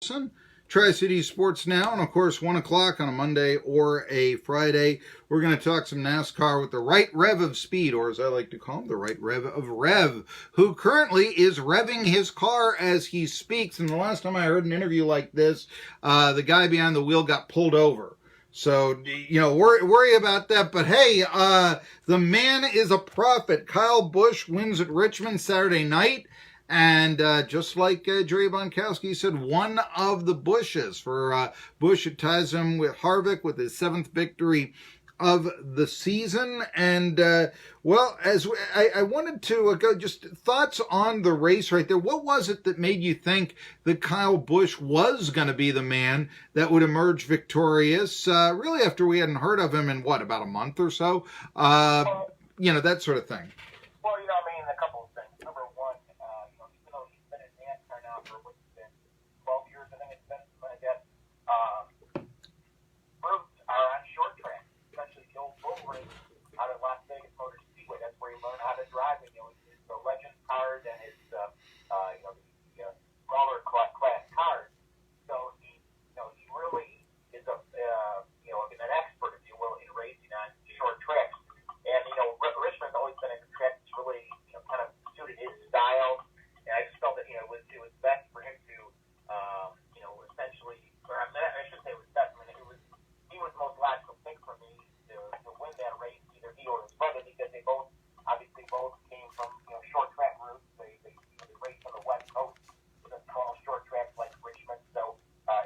Billson. Tri-City Sports Now, and of course 1 o'clock on a Monday or a Friday. We're going to talk some NASCAR with the right rev of speed, or as I like to call him, the right rev of Rev, who currently is revving his car as he speaks. And the last time I heard an interview like this, the guy behind the wheel got pulled over. So, worry about that. But hey, the man is a prophet. Kyle Busch wins at Richmond Saturday night. And just like Jerry Bonkowski said, one of the Bushes. For Busch, it ties him with Harvick with his 7th victory of the season. And, as I wanted to go, just thoughts on the race right there. What was it that made you think that Kyle Busch was going to be the man that would emerge victorious, really after we hadn't heard of him in, about a month or so? That sort of thing. Well, a couple of things. Number one, even though he's been in NASCAR now for what's it been, 12 years, I think it's been, I guess, roots are on short track, especially the old bull ring out of Las Vegas Motor Speedway. That's where he learned how to drive. And, his legend cars and his, the smaller class cars. So he really is an expert, if you will, in racing on short tracks. And, Richmond's always been a track that's really, kind of suited his style. And I just felt that, it was best for him to, essentially, or I should say it was best. He was the most logical pick for me to win that race, either he or his brother, because they both came from, short track routes. They raced on the West Coast with a small short tracks like Richmond. So,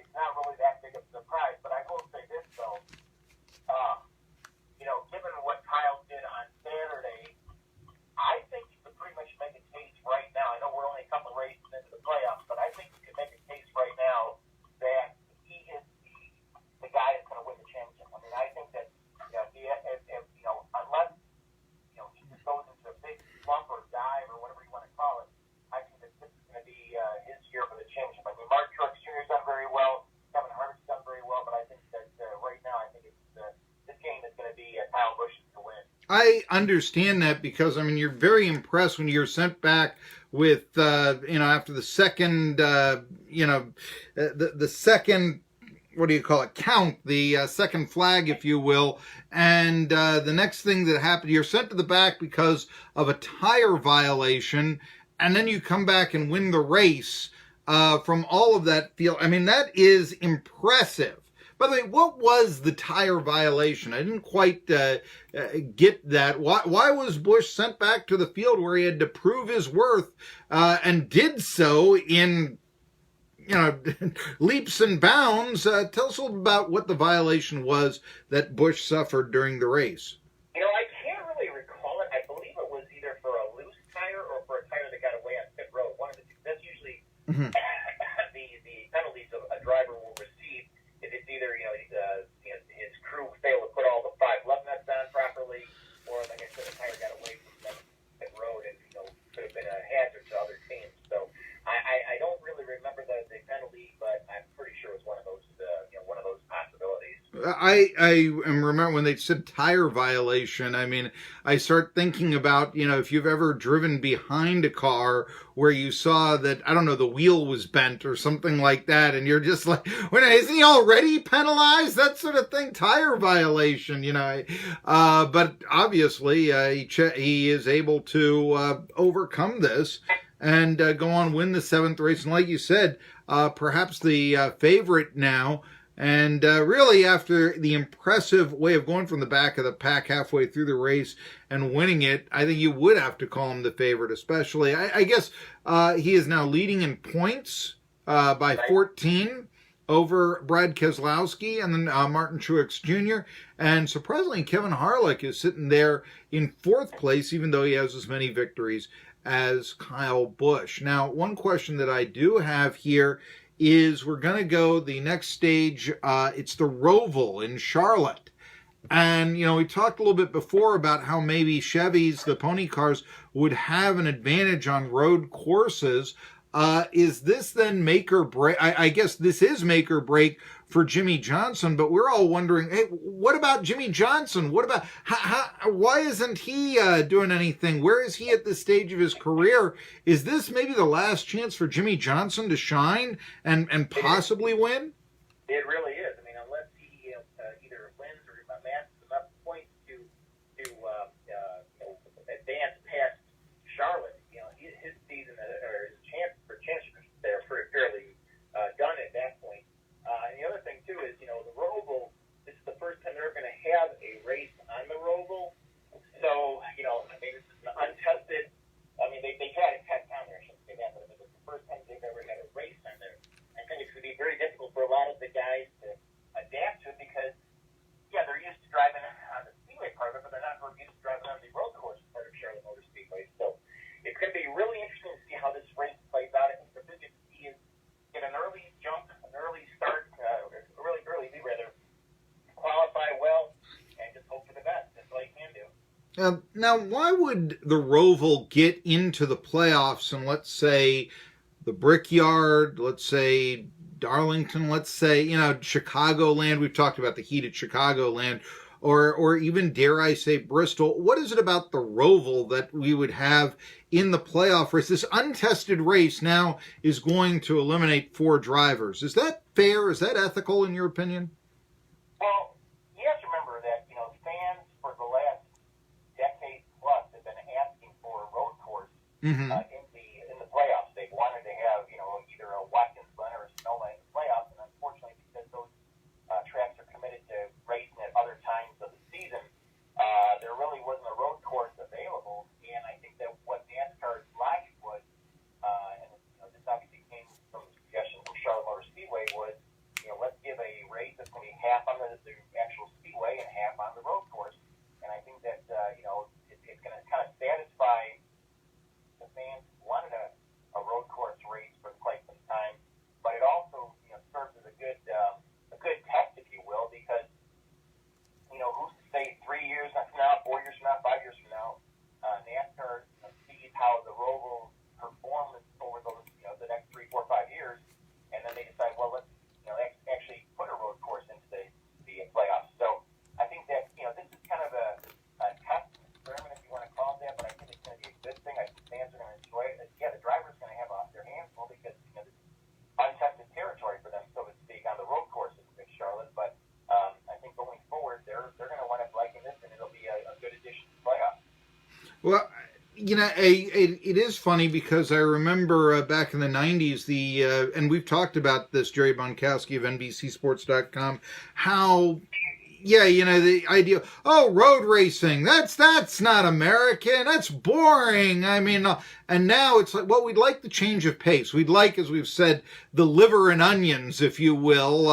it's not really that big of a surprise. But I will say this, though, given what Kyle did on Saturday, I think you could pretty much make a case right now. I know we're only a couple of races into the playoffs, but I think you could make a case right now that he is the guy that's going to win the championship. I think that unless he just goes into a big slump or dive or whatever you want to call it, I think that this is going to be his year for the championship. Mark Truex Jr.'s done very well, Kevin Harvick's done very well, but I think that right now I think it's this game is going to be Kyle Busch to win. I understand that because, you're very impressed when you're sent back with, after the second, the second, what do you call it, count, the second flag, if you will, and the next thing that happened, you're sent to the back because of a tire violation, and then you come back and win the race from all of that field. That is impressive. By the way, what was the tire violation? I didn't quite get that. Why was Busch sent back to the field where he had to prove his worth and did so in, leaps and bounds? Tell us a little about what the violation was that Busch suffered during the race. I can't really recall it. I believe it was either for a loose tire or for a tire that got away on pit road. One of the two. That's usually the penalties a driver will receive. If it's either, his crew failed to put all the 5 lug nuts on properly, or like I said, the tire got away from the road and, could have been a hazard to other teams. So I don't really remember the penalty, but I'm pretty sure it was one of those possibilities. I remember when they said tire violation, I start thinking about, if you've ever driven behind a car where you saw that, I don't know, the wheel was bent or something like that, and you're just like, isn't he already penalized? That sort of thing, tire violation, but obviously he is able to overcome this and go on, win the 7th race. And like you said, perhaps the favorite now. And really, after the impressive way of going from the back of the pack halfway through the race and winning it, I think you would have to call him the favorite, especially. I guess he is now leading in points by 14 over Brad Keselowski and then Martin Truex Jr. And surprisingly, Kevin Harvick is sitting there in 4th place, even though he has as many victories as Kyle Busch. Now, one question that I do have here is we're going to go the next stage. It's the Roval in Charlotte. And, we talked a little bit before about how maybe Chevys, the pony cars, would have an advantage on road courses. Is this then make or break? I guess this is make or break for Jimmy Johnson, but we're all wondering, hey, what about Jimmy Johnson? What about why isn't he doing anything? Where is he at this stage of his career? Is this maybe the last chance for Jimmy Johnson to shine and possibly win? It really is. I mean, unless he either wins or amasses enough points to advance past Charlotte, his season or his chance for championship there fairly done at that point. And the other thing too is, the Roval. This is the first time they're going to have a race on the Roval. So, I mean, this is an untested. I mean, they had a test on there. I shouldn't say that, but it's the first time they've ever had a race on there. I think it's going to be very difficult for a lot of the guys to adapt to it because, they're used to driving on the speedway part of it, but they're not really used to driving on the road course part of Charlotte Motor Speedway. So it's going to be really interesting to see how this race plays out. I think the biggest key is get an early jump, an early start, really early, rather, qualify well, and just hope for the best. That's all you can do. Now, why would the Roval get into the playoffs and let's say the Brickyard, let's say Darlington, let's say, Chicagoland, we've talked about the heated Chicagoland, or even, dare I say, Bristol. What is it about the Roval that we would have in the playoff race? This untested race now is going to eliminate 4 drivers. Is that fair? Is that ethical in your opinion? Well, you have to remember that, fans for the last decade plus have been asking for a road course Mm-hmm. in the playoffs. They've wanted to have, either a Watkins Glen or a Snowland in the playoffs, and unfortunately, because those tracks are committed to racing at other times of the season, there really wasn't a road course available. And I think that what NASCAR's logic was, and this obviously came from the suggestion from Charlotte Motor Speedway, was, let's give a race that's going to be half on the actual speedway and half on the road course. And I think that it's going to kind of satisfy the fans who wanted a road course race for quite some time, but it also serves as a good test, if you will, because who's to say 3 years from now, 4 years from now, 5 years from now, NASCAR sees how the Roval performs over those the next 3, 4, 5 years, and then they decide, well, let's actually put a road course into the playoffs. So I think that this is kind of a test experiment, if you want to call it that, but I think it's going to be a good thing. I think fans are going to enjoy it. Yeah, the driver's going to have their hands full because this is untested territory for them, so to speak, on the road courses in Charlotte. But I think going forward, they're going to wind up liking this, and it'll be a good addition to the playoffs. Well, it is funny because I remember back in the 90s, and we've talked about this, Jerry Bonkowski of NBCSports.com, how, the idea, road racing, that's not American, that's boring. I mean, and now it's like, well, we'd like the change of pace. We'd like, as we've said, the liver and onions, if you will,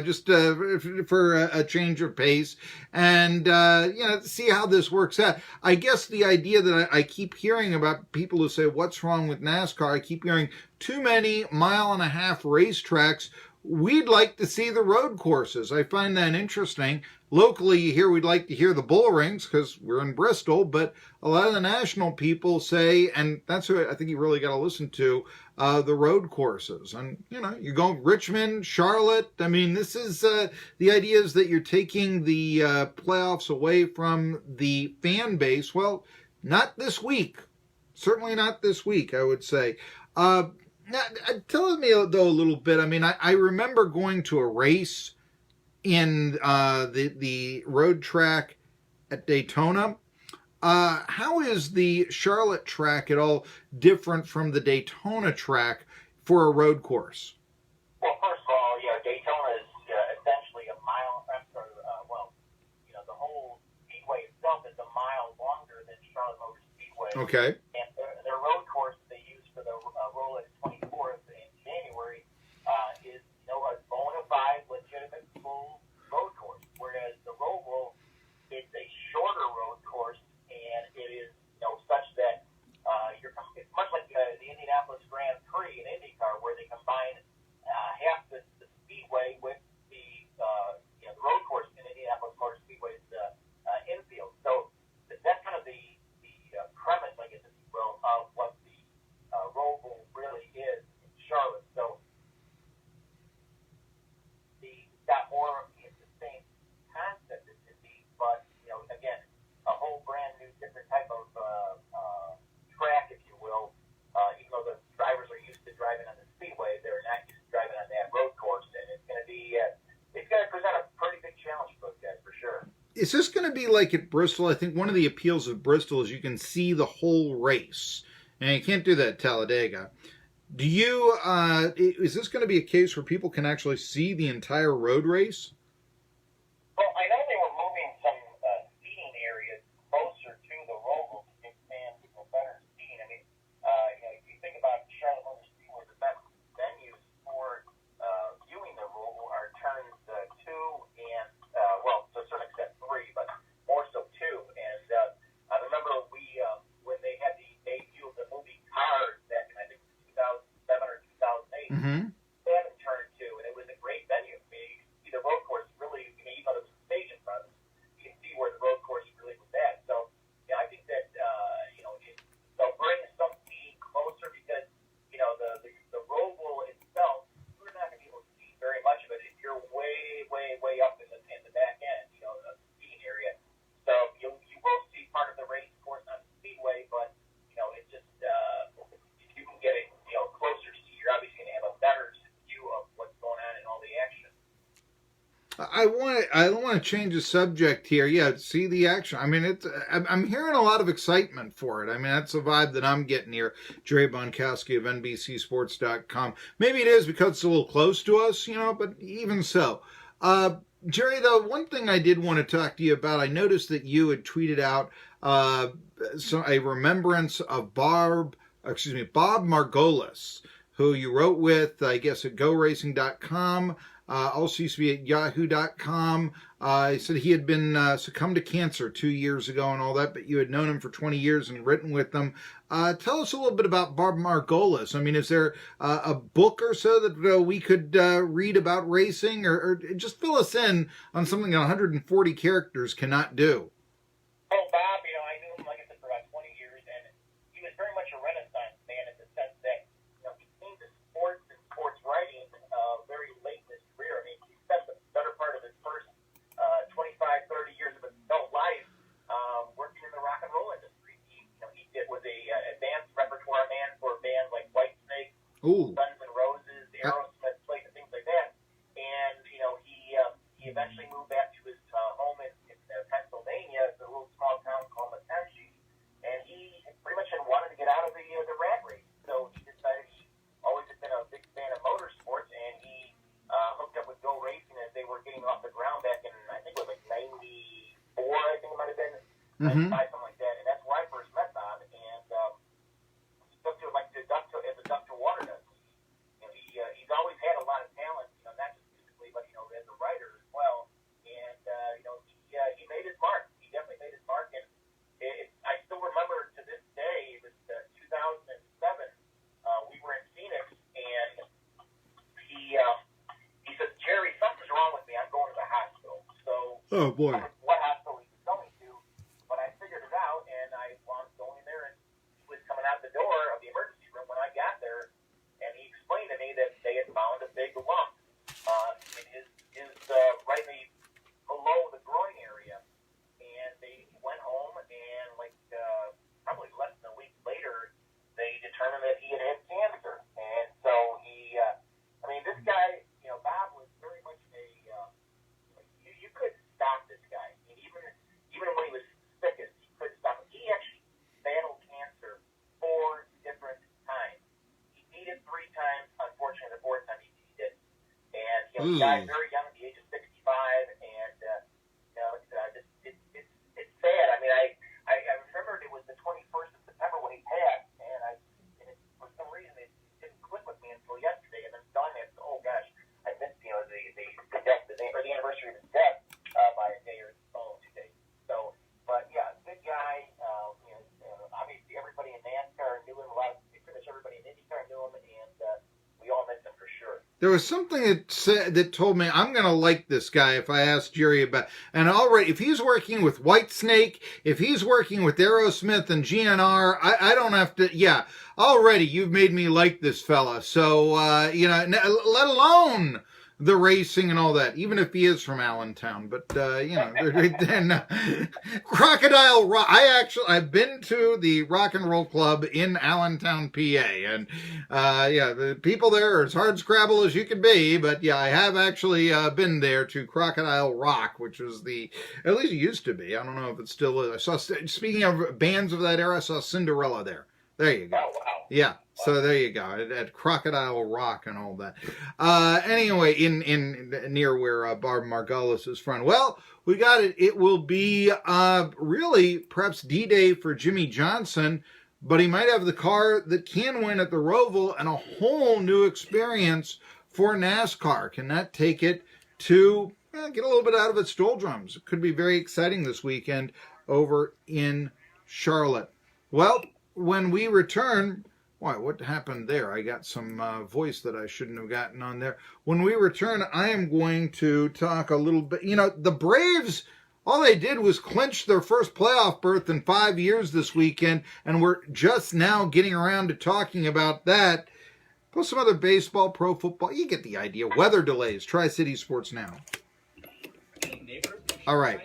just for a change of pace and, see how this works out. I guess the idea that I keep hearing about people who say, what's wrong with NASCAR? I keep hearing too many 1.5 mile racetracks. We'd like to see the road courses. I find that interesting. Locally here, we'd like to hear the bull rings because we're in Bristol, but a lot of the national people say, and that's what I think you really got to listen to, the road courses. And, you go Richmond, Charlotte. I mean, this is, the idea is that you're taking the playoffs away from the fan base. Well, not this week. Certainly not this week, I would say. Now, tell me, though, a little bit. I mean, I remember going to a race in the road track at Daytona. How is the Charlotte track at all different from the Daytona track for a road course? Well, first of all, Daytona is essentially a mile. The whole speedway itself is a mile longer than Charlotte Motor Speedway. Okay. And their road course they use for the Rolex 24th in January is a bona fide, legitimate, full road course. Whereas the Roval, it's a shorter road course, and it is such that it's much like the Indianapolis Grand Prix in IndyCar, where they combine half the speedway with the road course in Indianapolis Motor Speedway's infield. So that's kind of the premise, I guess, if you different type of track, if you will. Even though the drivers are used to driving on the speedway, they're not used to driving on that road course, and it's going to be it's going to present a pretty big challenge for those guys for sure. Is this going to be like at Bristol? I think one of the appeals of Bristol is you can see the whole race, and you can't do that at Talladega. Do you? Is this going to be a case where people can actually see the entire road race? Well, I know they were moving some seating areas closer to the road to give fans better seating. I mean, if you think about Charlotte Motor Speedway, the best venues for viewing the road are turns 2 and well, to a certain extent 3, but more so 2. And I remember when they had the debut of the movie Cars back in I think 2007 or 2008. Mm-hmm. They had in turn 2, and it was a great venue. I mean, you can see the road course really. I mean, even though there's a stage in front of us, you can see where the road course really was at. So, I think that they'll bring some seating closer because the road wall itself, you're not going to be able to see very much of it if you're way up in the back end, the seating area. So you will see part of the race course on the speedway, but it's just if you can get it closer to you, you're obviously going to have a better view of what's going on in all the action. I don't want to change the subject here. Yeah, see the action. I mean, I'm hearing a lot of excitement for it. I mean, that's the vibe that I'm getting here. Jerry Bonkowski of NBCSports.com. Maybe it is because it's a little close to us, but even so. Jerry, though, one thing I did want to talk to you about, I noticed that you had tweeted out a remembrance of Bob Margolis, who you wrote with, I guess, at GoRacing.com. Also used to be at Yahoo.com. He said he had been succumbed to cancer 2 years ago and all that, but you had known him for 20 years and written with him. Tell us a little bit about Bob Margolis. I mean, is there a book or so that we could read about racing, or just fill us in on something that 140 characters cannot do? Oh, Bob, I knew him, like I said, for about 20 years, and he was very much a Renaissance man in the sense that, he came to sports and sports writing very late in his career. I mean, he spent the better part of his first 25, 30 years of his adult life working in the rock and roll industry. He was a advanced repertoire man for bands like Whitesnake, Guns N' Roses, Aerosmith, Slate, and things like that. And, he eventually moved back to his home in Pennsylvania, a little small town called Matanchi, and he pretty much had wanted to get out of the rat race. So he decided he always had been a big fan of motorsports, and he hooked up with Go Racing as they were getting off the ground back in, I think it was like 94, I think it might have been, 95, something like that. And that's where I first met Bob, and stuck to it like as a duck to water does. He's always had a lot of talent, not just musically, but as a writer as well. And he made his mark. He definitely made his mark, and I still remember to this day. It was 2007. We were in Phoenix, and he said, "Jerry, something's wrong with me. I'm going to the hospital." So, oh boy, what hospital he was going to? But I figured it out, and I was going there, and he was coming out the door of the emergency room when I got there, and he explained to me that they had found a big lump in his right below the groin area, and they went home, and probably less than a week later, they determined that he had cancer. And so this guy, Bob was very much you couldn't stop this guy. I mean, even when he was sickest, you couldn't stop him. He actually battled cancer 4 different times. He beat it 3 times. Unfortunately, the 4th time he did. And he died very young, at the age of 65. And it's sad. I mean, I remembered it was the 21st of September when he passed, and for some reason it didn't click with me until yesterday. And then dawned me, oh gosh, I missed the death, or the anniversary of his death by a day or 2 days. So, but yeah, good guy. Obviously everybody in NASCAR knew him. Pretty much everybody in IndyCar knew him, and we all miss him for sure. There was something that told me I'm going to like this guy if I asked Jerry about. And already, if he's working with Whitesnake, if he's working with Aerosmith and GNR, I don't have to. Yeah, already you've made me like this fella. So let alone the racing and all that, even if he is from Allentown. But then Crocodile Rock. I've been to the Rock and Roll Club in Allentown, PA, and the people there are as hard scrabble as you can be. But yeah, I have actually been there to Crocodile Rock, which was at least it used to be. I don't know if it still is. I saw. Speaking of bands of that era, I saw Cinderella there. There you go. Oh, wow. Yeah. So there you go, at Crocodile Rock and all that. Anyway, in near where Barb Margolis is from. Well, we got it. It will be really perhaps D-Day for Jimmy Johnson, but he might have the car that can win at the Roval and a whole new experience for NASCAR. Can that take it to get a little bit out of its doldrums? It could be very exciting this weekend over in Charlotte. Well, when we return... Why, what happened there? I got some voice that I shouldn't have gotten on there. When we return, I am going to talk a little bit. The Braves, all they did was clinch their first playoff berth in 5 years this weekend, and we're just now getting around to talking about that. Plus some other baseball, pro football. You get the idea. Weather delays. Tri-City Sports Now. All right.